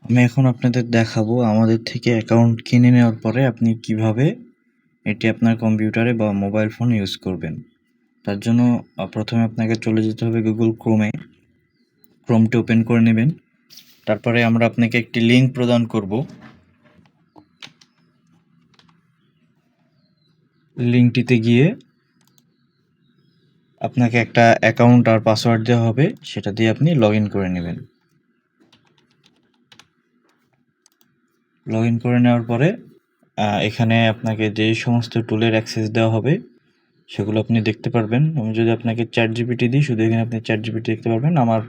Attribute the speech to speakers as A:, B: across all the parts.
A: আমি এখন আপনাদের দেখাবো আমাদের থেকে অ্যাকাউন্ট কিনে নেওয়ার পরে আপনি কিভাবে এটি আপনার কম্পিউটারে বা মোবাইল ফোন ইউজ করবেন। তার জন্য প্রথমে আপনাকে চলে যেতে হবে গুগল ক্রোমে। ক্রোমটি ওপেন করে নেবেন। তারপরে আমরা আপনাকে একটি লিঙ্ক প্রদান করব। লিঙ্কটিতে গিয়ে আপনাকে একটা অ্যাকাউন্ট আর পাসওয়ার্ড দেওয়া হবে, সেটা দিয়ে আপনি লগ ইন করে নেবেন। লগ ইন করে নেওয়ার পরে এখানে আপনাকে যে সমস্ত টুলের অ্যাক্সেস দেওয়া হবে সেগুলো আপনি দেখতে পারবেন। আমি যদি আপনাকে ChatGPT দিই, শুধু এখানে আপনি ChatGPT দেখতে পারবেন। আমার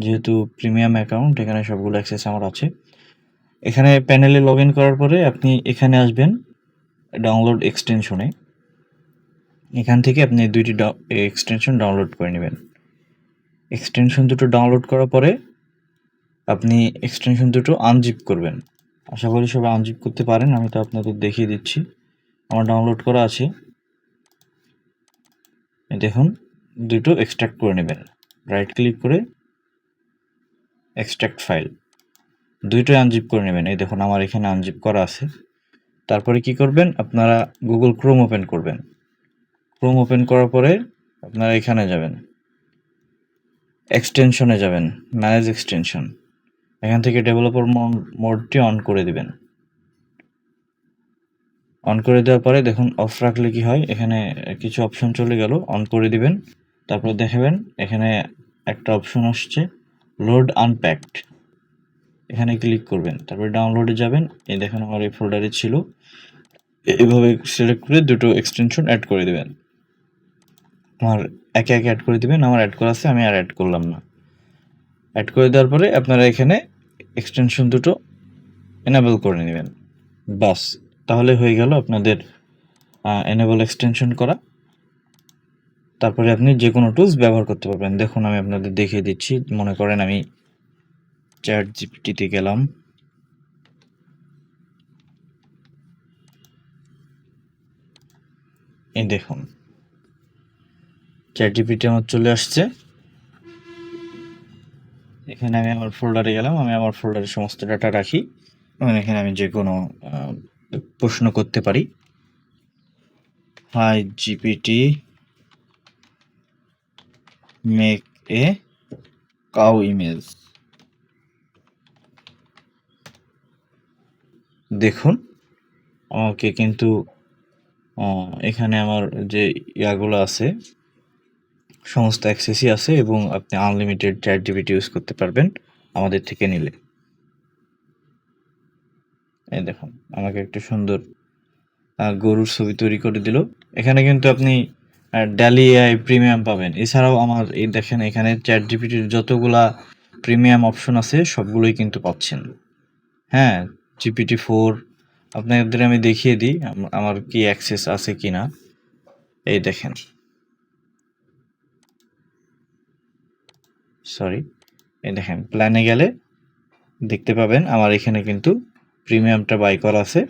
A: যেহেতু প্রিমিয়াম অ্যাকাউন্ট, এখানে সবগুলো অ্যাক্সেস আমার আছে। এখানে প্যানেলে লগ ইন করার পরে আপনি এখানে আসবেন ডাউনলোড এক্সটেনশনে। এখান থেকে আপনি দুইটি এক্সটেনশন ডাউনলোড করে নেবেন। এক্সটেনশন দুটো ডাউনলোড করার পরে আপনি এক্সটেনশন দুটো আনজিপ করবেন। আশা করি সবাই আনজিপ করতে পারেন, আমি তো আপনাদের দেখিয়ে দিচ্ছি। আমার ডাউনলোড করা আছে, দেখুন দুটো এক্সট্রাক্ট করে নেবেন। রাইট ক্লিক করে এক্সট্রাক্ট ফাইল, দুইটোই আনজিপ করে নেবেন। এই দেখুন আমার এখানে আনজিপ করা আছে। তারপরে কি করবেন, আপনারা গুগল ক্রোম ওপেন করবেন। ক্রোম ওপেন করার পরে আপনারা এখানে যাবেন, এক্সটেনশনে যাবেন, ম্যানেজ এক্সটেনশন। এখান থেকে ডেভেলপার মোডটি অন করে দিবেন। অন করে দেওয়ার পরে দেখুন অফ রাখলে কি হয়, এখানে কিছু অপশন চলে গেল, অন করে দিবেন। তারপরে দেখাবেন এখানে একটা অপশন আসছে লোড আনপ্যাকড, এখানে ক্লিক করবেন। তারপরে ডাউনলোডে যাবেন, এই দেখুন আমার এই ফোল্ডারে ছিল। এইভাবে সিলেক্ট করে দুটো এক্সটেনশন অ্যাড করে দেবেন। আমার একে একে অ্যাড করে দিবেন, আমার অ্যাড করা আছে, আমি আর অ্যাড করলাম না। অ্যাড করে দেওয়ার পরে আপনারা এখানে এক্সটেনশন দুটো এনেবল করে নেবেন। বাস, তাহলে হয়ে গেল আপনাদের এনেবল এক্সটেনশন করা। তারপরে আপনি যে কোনো টুলস ব্যবহার করতে পারবেন। দেখুন আমি আপনাদের দেখিয়ে দিচ্ছি। মনে করেন আমি ChatGPT-তে গেলাম, এই দেখুন ChatGPT আমার চলে আসছে। এখানে আমি আমার ফোল্ডারে গেলাম, আমি আমার ফোল্ডারে সমস্ত ডাটা রাখি এবং এখানে আমি যে কোনো প্রশ্ন করতে পারি। Hi GPT make a cow image. দেখুন আমাকে কিন্তু এখানে আমার যে ইয়াগুলো আছে সমস্ত অ্যাক্সেসই আছে এবং আপনি আনলিমিটেড ChatGPT ইউজ করতে পারবেন আমাদের থেকে নিলে। এই দেখুন আমাকে একটা সুন্দর গরুর ছবি তৈরি করে দিল। এখানে কিন্তু আপনি ড্যালি এআই প্রিমিয়াম পাবেন। এছাড়াও আমার এই দেখেন এখানে ChatGPT-র যতগুলা প্রিমিয়াম অপশন আছে সবগুলোই কিন্তু পাচ্ছেন। হ্যাঁ, GPT-4 আপনাদের আমি দেখিয়ে দিই আমার কি অ্যাক্সেস আছে কিনা। এই দেখেন, সরি, এই দেখেন প্ল্যানে গেলে দেখতে পাবেন আমার এখানে কিন্তু প্রিমিয়ামটা বাই করা আছে।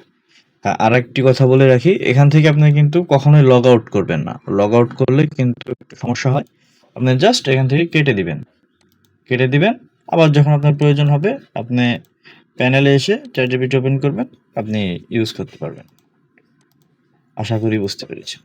A: আরেকটি কথা বলে রাখি, এখান থেকে আপনি কিন্তু কখনোই লগ আউট করবেন না। লগ আউট করলে কিন্তু একটু সমস্যা হয়। আপনি জাস্ট এখান থেকে কেটে দিবেন। আবার যখন আপনার প্রয়োজন হবে আপনি প্যানেলে এসে ChatGPT ওপেন করবেন, আপনি ইউজ করতে পারবেন। আশা করি বুঝতে পেরেছেন।